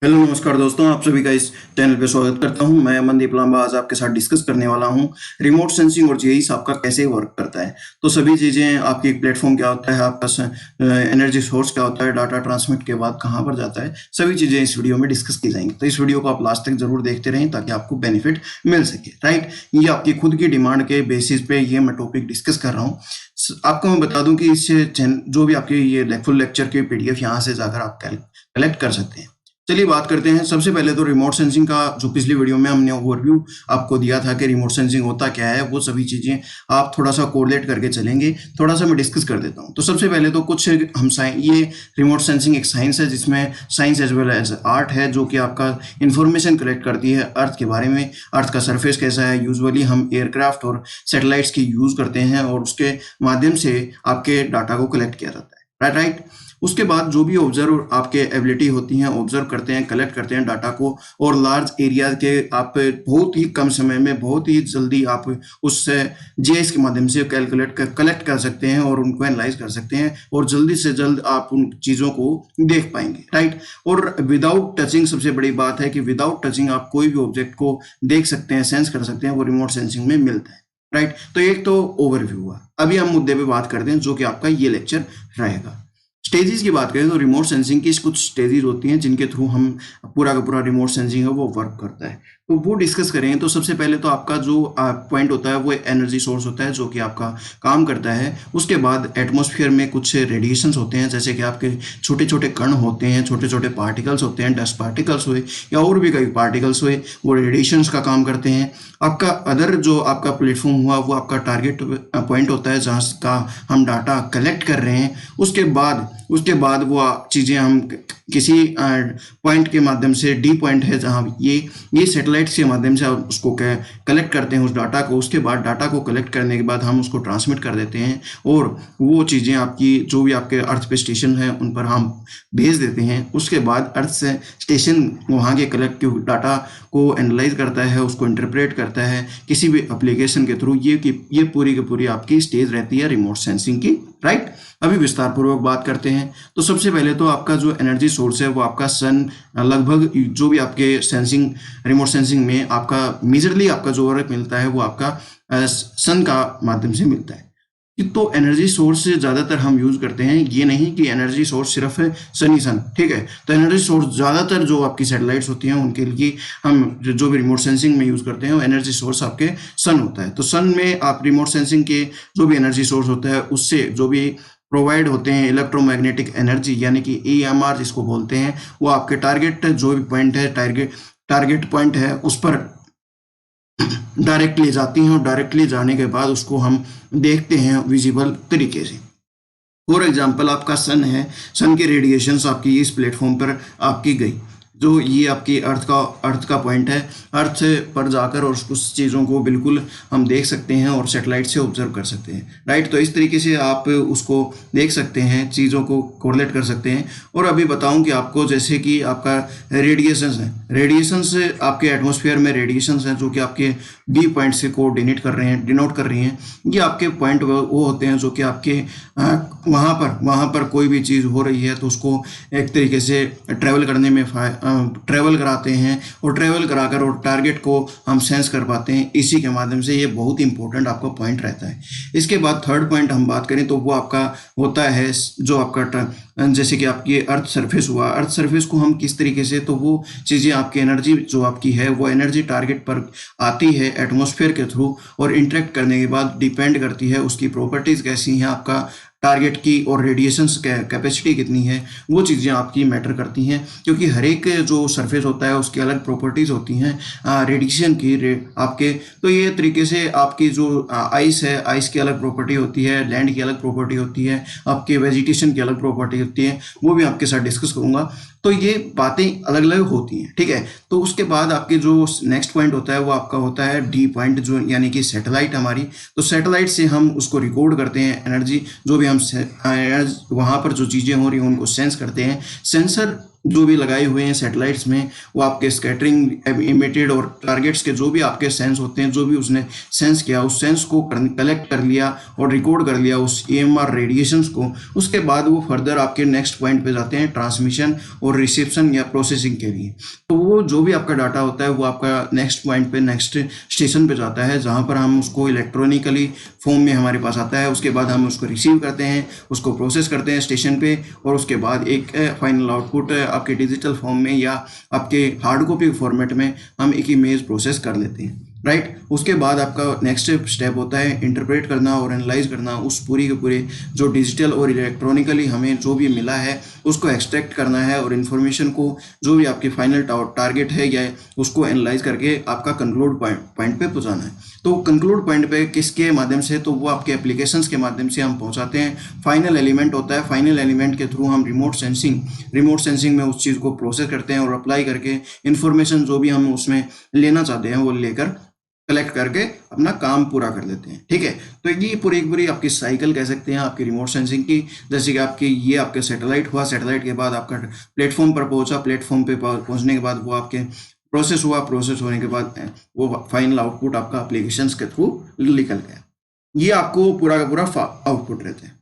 Hello नमस्कार दोस्तों, आप सभी का इस चैनल पे स्वागत करता हूं। मैं मनदीप लांबा आज आपके साथ डिस्कस करने वाला हूं रिमोट सेंसिंग और जीआईएस आपका कैसे वर्क करता है। तो सभी चीज़ें आपकी एक प्लेटफॉर्म क्या होता है, आपका एनर्जी सोर्स क्या होता है, डाटा ट्रांसमिट के बाद कहां पर जाता है, सभी चीज़ें इस वीडियो में डिस्कस की जाएंगी। तो इस वीडियो को आप लास्ट तक जरूर देखते रहें ताकि आपको बेनिफिट मिल सके। राइट, ये आपकी खुद की डिमांड के बेसिस पे ये मैं टॉपिक डिस्कस कर रहा हूँ। आपको मैं बता दूं कि इस जो भी आपके ये फुल लेक्चर के पीडीएफ यहाँ से जाकर आप कलेक्ट कर सकते हैं। चलिए बात करते हैं। सबसे पहले तो रिमोट सेंसिंग का जो पिछली वीडियो में हमने ओवरव्यू आपको दिया था कि रिमोट सेंसिंग होता क्या है, वो सभी चीजें आप थोड़ा सा कोरिलेट करके चलेंगे। थोड़ा सा मैं डिस्कस कर देता हूं। तो सबसे पहले तो कुछ हम ये रिमोट सेंसिंग एक साइंस है, जिसमें science as well as art है, जो कि आपका इंफॉर्मेशन कलेक्ट करती है अर्थ के बारे में। अर्थ का सरफेस कैसा है, यूजुअली हम एयरक्राफ्ट और सैटेलाइट्स की यूज करते हैं और उसके माध्यम से आपके डाटा को कलेक्ट किया जाता है। राइट। उसके बाद जो भी ऑब्जर्व आपके एबिलिटी होती हैं, ऑब्जर्व करते हैं, कलेक्ट करते हैं डाटा को, और लार्ज एरिया के आप बहुत ही कम समय में बहुत ही जल्दी आप उससे जीआईएस के माध्यम से कलेक्ट कर सकते हैं और उनको एनालाइज कर सकते हैं, और जल्दी से जल्द आप उन चीज़ों को देख पाएंगे। राइट। और विदाउट टचिंग, सबसे बड़ी बात है कि विदाउट टचिंग आप कोई भी ऑब्जेक्ट को देख सकते हैं, सेंस कर सकते हैं, वो रिमोट सेंसिंग में मिलता है। राइट। तो एक तो ओवरव्यू हुआ। अभी हम मुद्दे पे बात करते हैं जो कि आपका ये लेक्चर रहेगा। स्टेजेस की बात करें तो रिमोट सेंसिंग की कुछ स्टेजेस होती हैं जिनके थ्रू हम पूरा का पूरा रिमोट सेंसिंग है वो वर्क करता है। तो वो डिस्कस करेंगे। तो सबसे पहले तो आपका जो पॉइंट होता है वो एनर्जी सोर्स होता है जो कि आपका काम करता है। उसके बाद एटमॉस्फेयर में कुछ रेडिएशंस होते हैं, जैसे कि आपके छोटे छोटे कण होते हैं, छोटे छोटे पार्टिकल्स होते हैं, डस्ट पार्टिकल्स हुए या और भी कई पार्टिकल्स हुए, वो रेडिएशंस का काम करते हैं। आपका अदर जो आपका प्लेटफॉर्म हुआ वो आपका टारगेट पॉइंट होता है जहाँ का हम डाटा कलेक्ट कर रहे हैं। उसके बाद वो चीज़ें हम किसी पॉइंट के माध्यम से, डी पॉइंट है जहाँ ये सैटेलाइट्स के माध्यम से उसको कलेक्ट करते हैं उस डाटा को। उसके बाद डाटा को कलेक्ट करने के बाद हम उसको ट्रांसमिट कर देते हैं और वो चीज़ें आपकी जो भी आपके अर्थ पे स्टेशन है उन पर हम भेज देते हैं। उसके बाद अर्थ से स्टेशन वहाँ के कलेक्ट डाटा को एनालाइज करता है, उसको इंटरप्रेट करता है किसी भी एप्लीकेशन के थ्रू। ये पूरी की पूरी आपकी स्टेज रहती है रिमोट सेंसिंग की। राइट। अभी विस्तार पूर्वक बात करते हैं। तो सबसे पहले तो आपका जो एनर्जी सोर्स है वो आपका सन, लगभग जो भी आपके सेंसिंग रिमोट सेंसिंग में आपका मेजरली आपका जो वर्क मिलता है वो आपका सन का माध्यम से मिलता है। तो एनर्जी सोर्स ज़्यादातर हम यूज़ करते हैं, ये नहीं कि एनर्जी सोर्स सिर्फ है सन ही सन। ठीक है। तो एनर्जी सोर्स ज़्यादातर जो आपकी सैटेलाइट्स होती हैं उनके लिए हम जो भी रिमोट सेंसिंग में यूज़ करते हैं वो एनर्जी सोर्स आपके सन होता है। तो सन में आप रिमोट सेंसिंग के जो भी एनर्जी सोर्स होता है उससे जो भी प्रोवाइड होते हैं इलेक्ट्रोमैग्नेटिक एनर्जी, यानी कि EMR जिसको बोलते हैं, वो आपके टारगेट जो भी पॉइंट है, टारगेट पॉइंट है उस पर डायरेक्टली जाती हैं, और डायरेक्टली जाने के बाद उसको हम देखते हैं विजिबल तरीके से। फॉर एग्जाम्पल आपका सन है, सन की रेडिएशंस आपकी इस प्लेटफॉर्म पर आपकी गई, जो ये आपकी अर्थ का पॉइंट है। अर्थ पर जाकर और उस चीज़ों को बिल्कुल हम देख सकते हैं और सैटेलाइट से ऑब्जर्व कर सकते हैं। राइट। तो इस तरीके से आप उसको देख सकते हैं, चीज़ों को कोरिलेट कर सकते हैं। और अभी बताऊं कि आपको, जैसे कि आपका रेडिएशंस है, रेडिएशंस आपके एटमॉस्फेयर में रेडिएशंस हैं जो कि आपके बी पॉइंट से डिनोट कर रही हैं। ये आपके पॉइंट वो होते हैं जो कि आपके वहाँ पर कोई भी चीज़ हो रही है तो उसको एक तरीके से ट्रैवल कराते हैं, और ट्रैवल कराकर और टारगेट को हम सेंस कर पाते हैं इसी के माध्यम से। ये बहुत इंपॉर्टेंट आपका पॉइंट रहता है। इसके बाद थर्ड पॉइंट हम बात करें तो वो आपका होता है जो आपका, जैसे कि आपकी अर्थ सरफेस हुआ, अर्थ सरफेस को हम किस तरीके से, तो वो चीज़ें आपकी एनर्जी जो आपकी है वो एनर्जी टारगेट पर आती है एटमॉस्फेयर के थ्रू, और इंटरेक्ट करने के बाद डिपेंड करती है उसकी प्रॉपर्टीज़ कैसी हैं, आपका टारगेट की और रेडिएशंस कैपेसिटी कितनी है, वो चीज़ें आपकी मैटर करती हैं। क्योंकि हर एक जो सरफेस होता है उसकी अलग प्रॉपर्टीज़ होती हैं रेडिएशन की आपके। तो ये तरीके से आपकी जो आइस है, आइस की अलग प्रॉपर्टी होती है, लैंड की अलग प्रॉपर्टी होती है, आपके वेजिटेशन की अलग प्रॉपर्टी होती है, वो भी आपके साथ डिस्कस करूँगा। तो ये बातें अलग अलग होती हैं। ठीक है। तो उसके बाद आपके जो नेक्स्ट पॉइंट होता है वो आपका होता है डी पॉइंट, जो यानी कि सैटेलाइट हमारी। तो सैटेलाइट से हम उसको रिकॉर्ड करते हैं एनर्जी, जो भी हम वहाँ पर जो चीज़ें हो रही हैं उनको सेंस करते हैं। सेंसर जो भी लगाए हुए हैं सैटेलाइट्स में, वो आपके स्कैटरिंग इमिटेड और टारगेट्स के जो भी आपके सेंस होते हैं, जो भी उसने सेंस किया, उस सेंस को कलेक्ट कर लिया और रिकॉर्ड कर लिया उस EMR रेडिएशंस को। उसके बाद वो फर्दर आपके नेक्स्ट पॉइंट पे जाते हैं ट्रांसमिशन और रिसेप्शन या प्रोसेसिंग के लिए। तो वो जो भी आपका डाटा होता है वो आपका नेक्स्ट पॉइंट पे, नेक्स्ट स्टेशन पे जाता है, जहाँ पर हम उसको इलेक्ट्रॉनिकली फॉर्म में हमारे पास आता है। उसके बाद हम उसको रिसीव करते हैं, उसको प्रोसेस करते हैं स्टेशन पे, और उसके बाद एक फाइनल आउटपुट आपके डिजिटल फॉर्म में या आपके हार्ड कॉपी फॉर्मेट में हम एक इमेज प्रोसेस कर लेते हैं, राइट। उसके बाद आपका नेक्स्ट स्टेप होता है इंटरप्रेट करना और एनालाइज करना, उस पूरी के पूरे जो डिजिटल और इलेक्ट्रॉनिकली हमें जो भी मिला है उसको एक्सट्रैक्ट करना है, और इन्फॉर्मेशन को जो भी आपके फाइनल टारगेट है या उसको एनालाइज करके आपका कंक्लूड पॉइंट पे पहुंचाना है। तो कंक्लूड पॉइंट पे किसके माध्यम से, तो वो आपके एप्लीकेशंस के माध्यम से हम पहुंचाते हैं। फाइनल एलिमेंट होता है, फाइनल एलिमेंट के थ्रू हम रिमोट सेंसिंग में उस चीज़ को प्रोसेस करते हैं और अप्लाई करके इन्फॉर्मेशन जो भी हम उसमें लेना चाहते हैं वो लेकर कलेक्ट करके अपना काम पूरा कर लेते हैं, ठीक है। तो ये पूरी आपकी साइकिल कह सकते हैं आपकी रिमोट सेंसिंग की। जैसे कि आपकी ये आपके सैटेलाइट हुआ, सैटेलाइट के बाद आपका प्लेटफॉर्म पर पहुंचा, प्लेटफॉर्म पे पहुंचने के बाद वो आपके प्रोसेस हुआ, प्रोसेस होने के बाद वो फाइनल आउटपुट आपका एप्लीकेशंस के थ्रू निकल गया। ये आपको पूरा का पूरा आउटपुट रहते हैं।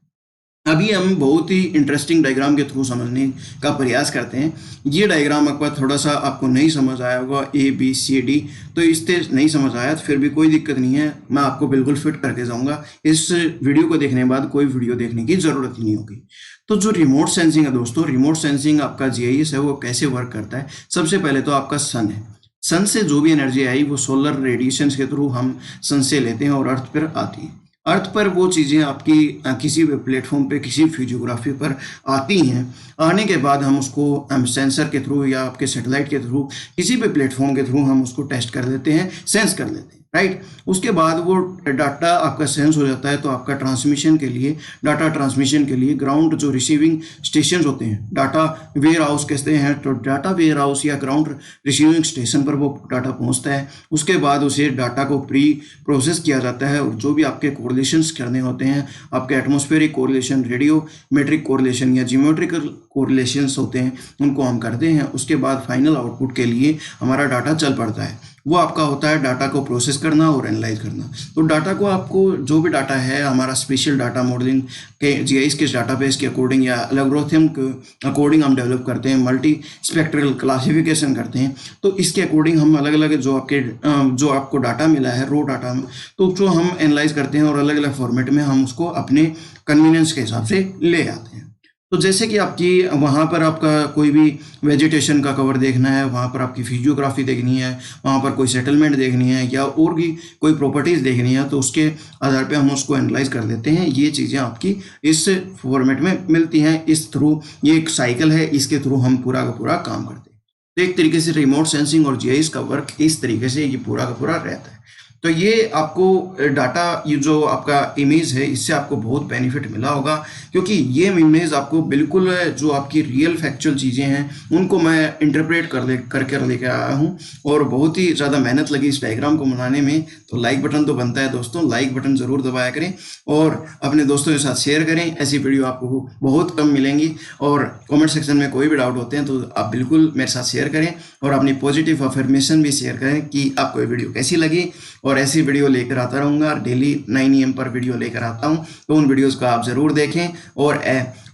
अभी हम बहुत ही इंटरेस्टिंग डायग्राम के थ्रू समझने का प्रयास करते हैं। ये डायग्राम आपका थोड़ा सा आपको नहीं समझ आया होगा, ABCD, तो इससे नहीं समझ आया तो फिर भी कोई दिक्कत नहीं है, मैं आपको बिल्कुल फिट करके जाऊंगा। इस वीडियो को देखने के बाद कोई वीडियो देखने की जरूरत ही नहीं होगी। तो जो रिमोट सेंसिंग है दोस्तों, रिमोट सेंसिंग आपका GIS है, वो कैसे वर्क करता है। सबसे पहले तो आपका सन है, सन से जो भी एनर्जी आई वो सोलर रेडिएशंस के थ्रू हम सन से लेते हैं और अर्थ पर आती है। अर्थ पर वो चीज़ें आपकी किसी भी प्लेटफॉर्म पे, किसी फिजियोग्राफी पर आती हैं। आने के बाद हम उसको सेंसर के थ्रू या आपके सैटेलाइट के थ्रू, किसी भी प्लेटफॉर्म के थ्रू हम उसको टेस्ट कर लेते हैं, सेंस कर लेते हैं, राइट। उसके बाद वो डाटा आपका सेंस हो जाता है, तो आपका ट्रांसमिशन के लिए, डाटा ट्रांसमिशन के लिए ग्राउंड जो रिसीविंग स्टेशन होते हैं, डाटा वेयर हाउस कहते हैं, तो डाटा वेयर हाउस या ग्राउंड रिसीविंग स्टेशन पर वो डाटा पहुंचता है। उसके बाद उसे डाटा को प्री प्रोसेस किया जाता है, और जो भी आपके कोरिलेशंस करने होते हैं, आपके एटमॉस्फेरिक कोरिलेशन, रेडियोमेट्रिक कोरिलेशन या जियोमेट्रिकल कोरिलेशंस होते हैं, उनको हम करते हैं। उसके बाद फाइनल आउटपुट के लिए हमारा डाटा चल पड़ता है। वो आपका होता है डाटा को प्रोसेस करना और एनालाइज करना। तो डाटा को आपको जो भी डाटा है हमारा स्पेशल डाटा मॉडलिंग के GIS के डाटाबेस के अकॉर्डिंग या एल्गोरिथम के अकॉर्डिंग हम डेवलप करते हैं, मल्टी स्पेक्ट्रल क्लासिफिकेशन करते हैं। तो इसके अकॉर्डिंग हम अलग अलग जो आपको डाटा मिला है, रो डाटा, तो जो हम एनालाइज करते हैं और अलग अलग फॉर्मेट में हम उसको अपने कन्वीनियंस के हिसाब से ले आते हैं। तो जैसे कि आपकी वहाँ पर आपका कोई भी वेजिटेशन का कवर देखना है, वहाँ पर आपकी फिजियोग्राफी देखनी है, वहाँ पर कोई सेटलमेंट देखनी है या और भी कोई प्रॉपर्टीज़ देखनी है, तो उसके आधार पे हम उसको एनालाइज कर लेते हैं। ये चीज़ें आपकी इस फॉर्मेट में मिलती हैं, इस थ्रू, ये एक साइकिल है, इसके थ्रू हम पूरा का पूरा काम करते हैं। तो एक तरीके से रिमोट सेंसिंग और GIS का वर्क इस तरीके से ये पूरा का पूरा रहता है। तो ये आपको डाटा, ये जो आपका इमेज है, इससे आपको बहुत बेनिफिट मिला होगा, क्योंकि ये इमेज आपको बिल्कुल जो आपकी रियल फैक्चुअल चीज़ें हैं उनको मैं इंटरप्रेट करके लेकर आया हूँ, और बहुत ही ज़्यादा मेहनत लगी इस डायग्राम को बनाने में। तो लाइक बटन तो बनता है दोस्तों, लाइक बटन ज़रूर दबाया करें और अपने दोस्तों के साथ शेयर करें। ऐसी वीडियो आपको बहुत कम मिलेंगी, और कमेंट सेक्शन में कोई भी डाउट होते हैं तो आप बिल्कुल मेरे साथ शेयर करें, और अपनी पॉजिटिव अफर्मेशन भी शेयर करें कि आपको ये वीडियो कैसी लगी। और ऐसी वीडियो लेकर आता रहूँगा, डेली 9 AM पर वीडियो लेकर आता हूँ, तो उन वीडियोज़ को आप ज़रूर देखें। और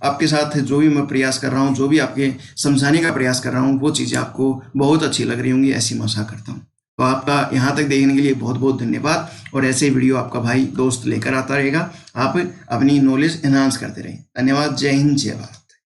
आपके साथ जो भी मैं प्रयास कर रहा हूँ, जो भी आपके समझाने का प्रयास कर रहा हूँ, वो चीज़ें आपको बहुत अच्छी लग रही होंगी, ऐसी मैं आशा करता हूँ। तो आपका यहाँ तक देखने के लिए बहुत बहुत धन्यवाद, और ऐसे वीडियो आपका भाई दोस्त लेकर आता रहेगा। आप अपनी नॉलेज एनहांस करते रहें। धन्यवाद। जय हिंद, जय भारत।